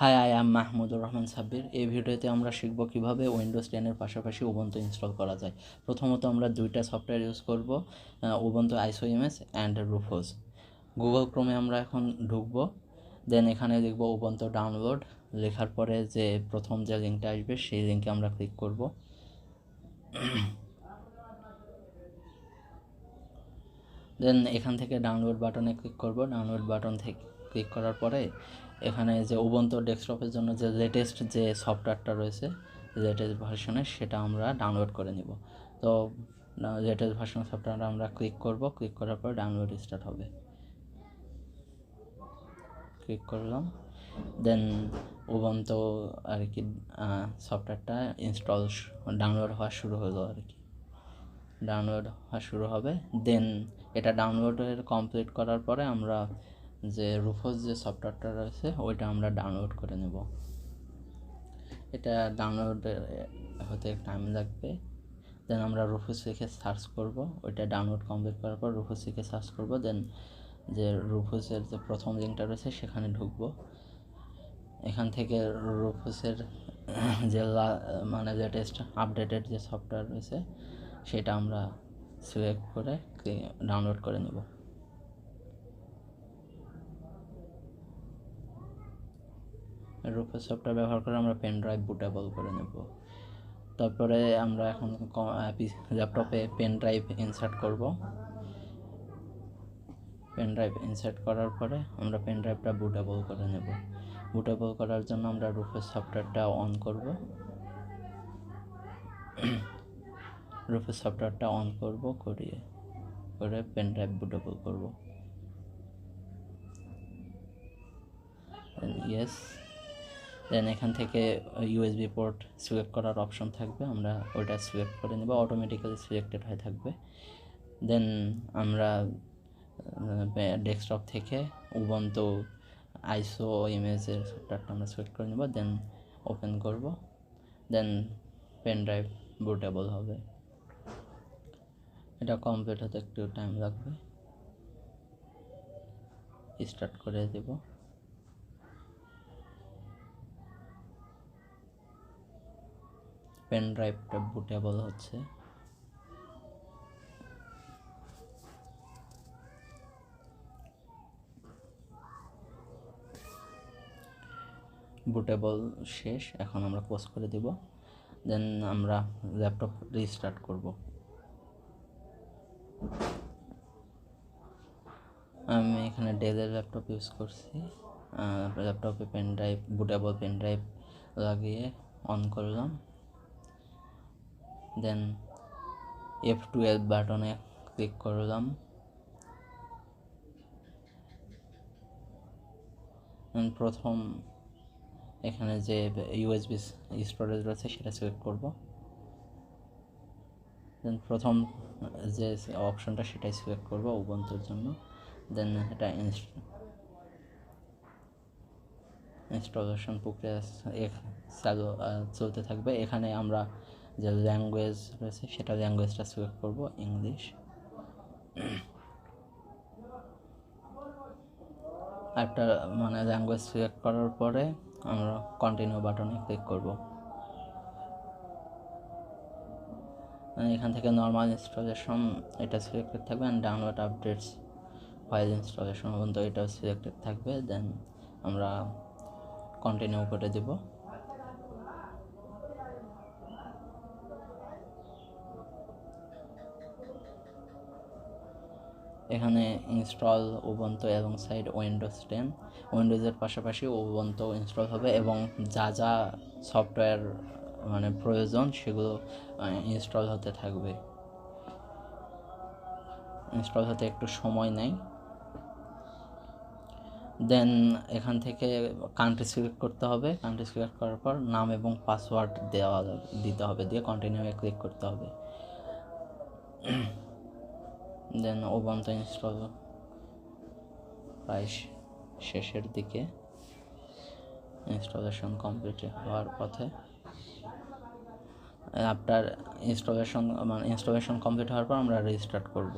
High, I am Mahmudur Rahman Sabbir. এই ভিডিওতে আমরা শিখব কিভাবে উইন্ডোজ 10 এর পাশাপাশি উবুন্টু ইনস্টল করা যায়। প্রথমত আমরা দুইটা সফটওয়্যার ইউজ করব, উবুন্টু আইসোএমএস অ্যান্ড রুফোস। গুগল ক্রোমে আমরা এখন ঢুকব, দেন এখানে লিখব উবুন্টু ডাউনলোড। লেখার পরে যে প্রথম যে লিঙ্কটা আসবে সেই লিঙ্কে আমরা ক্লিক করব। দেন এখান থেকে ডাউনলোড বাটনে ক্লিক করব। ডাউনলোড বাটন থেকে ক্লিক করার পরে এখানে যে উবুন্টু ডেস্কটপের জন্য যে লেটেস্ট যে সফটওয়্যারটা রয়েছে, লেটেস্ট ভার্সনের, সেটা আমরা ডাউনলোড করে নিব। তো লেটেস্ট ভার্সন সফটওয়্যারটা আমরা ক্লিক করব। ক্লিক করার পর ডাউনলোড স্টার্ট হবে। ক্লিক করলাম, দেন উবুন্টু আর কি সফটওয়্যারটা ডাউনলোড হওয়া শুরু হলো আর কি। ডাউনলোড হওয়া শুরু হবে। দেন এটা ডাউনলোডের কমপ্লিট করার পরে আমরা যে রুফোস যে সফটওয়্যারটা রয়েছে ওইটা আমরা ডাউনলোড করে নেব। এটা ডাউনলোড হতে টাইম লাগবে। দেন আমরা রুফোস লিখে সার্চ করব। ওইটা ডাউনলোড কমপ্লিট করার পর রুফোস লিখে সার্চ করব। দেন যে রুফোসের যে প্রথম লিঙ্কটা রয়েছে সেখানে ঢুকবো। এখান থেকে রুফোসের যে মানে লেটেস্ট আপডেটেড যে সফটওয়্যার রয়েছে সেটা আমরা সিলেক্ট করে ডাউনলোড করে নেব। রুফোস সফটওয়্যার ব্যবহার করে আমরা পেন ড্রাইভ বুটেবল করে নেব। তারপরে আমরা এখন ল্যাপটপে পেন ড্রাইভ ইনসার্ট করব। পেন ড্রাইভ ইনসার্ট করার পরে আমরা পেন ড্রাইভটা বুটেবল করে নেব। বুটেবল করার জন্য আমরা রুফোস সফটওয়্যারটা অন করব। রুফোস সফটওয়্যারটা অন করব, করে পেন ড্রাইভ বুটেবল করব। ইয়েস। দেন এখান থেকে ইউএসবি পোর্ট সিলেক্ট করার অপশন থাকবে, আমরা ওইটা সিলেক্ট করে নেব, অটোমেটিক্যালি সিলেক্টেড হয়ে থাকবে। দেন আমরা ডেস্কটপ থেকে উবুন্টু আইসোএমএসের সফটওয়্যারটা আমরা সিলেক্ট করে নেব। দেন ওপেন করব। দেন পেন ড্রাইভ বুটেবল হবে। এটা কমপ্লিট হতে একটু টাইম লাগবে। স্টার্ট করে দেব। পেন ড্রাইভটা বুটেবল হচ্ছে। বুটেবল শেষ, এখন আমরা ক্লোজ করে দেব। দেন আমরা ল্যাপটপ রিস্টার্ট করব। আমি এখানে ডেলের ল্যাপটপ ইউজ করছি। ল্যাপটপে pen drive, bootable pen drive লাগিয়ে অন করলাম। দেন F12 বাটনে ক্লিক করলাম। প্রথম এখানে যে ইউএসবি স্টোরেজ রয়েছে সেটা সিলেক্ট করব। দেন প্রথম যে অপশনটা সেটাই সিলেক্ট করব উবুন্টুর জন্য। দেন এটা ইনস্টলেশন প্রক্রিয়া চলতে থাকবে। এখানে আমরা যে ল্যাঙ্গুয়েজ রয়েছে সেটা ল্যাঙ্গুয়েজটা সিলেক্ট করব, ইংলিশ। একটা মানে ল্যাঙ্গুয়েজ সিলেক্ট করার পরে আমরা কন্টিনিউ বাটনে ক্লিক করব। এখান থেকে নর্মাল ইনস্টলেশন এটা সিলেক্টেড থাকবে, and download updates file installation পর্যন্ত এটাও সিলেক্টেড থাকবে। দেন আমরা কন্টিনিউ করে দেব। এখানে ইনস্টল উবুন্টু এবং সাইড উইন্ডোজ 10, উইন্ডোজের পাশাপাশি উবুন্টু ইনস্টল হবে এবং যা যা সফটওয়্যার মানে প্রয়োজন সেগুলো ইনস্টল হতে থাকবে। ইনস্টল হতে একটু সময় নেয়। দেন এখান থেকে কান্ট্রি সিলেক্ট করতে হবে। কান্ট্রি সিলেক্ট করার পর নাম এবং পাসওয়ার্ড দিতে হবে, দিয়ে কন্টিনিউয়ে ক্লিক করতে হবে। দেন উবুন্টু ইনস্টল প্রায় শেষের দিকে, ইনস্টলেশন কমপ্লিট হওয়ার পথে। আফটার ইনস্টলেশন কমপ্লিট হওয়ার পর আমরা রিস্টার্ট করব।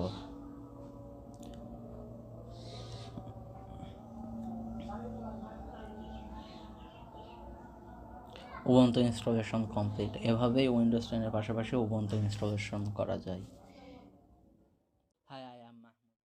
Ubuntu installation complete. এভাবেই উইন্ডোজ 10 এর পাশাপাশি উবুন্টু ইনস্টলেশন করা যায়।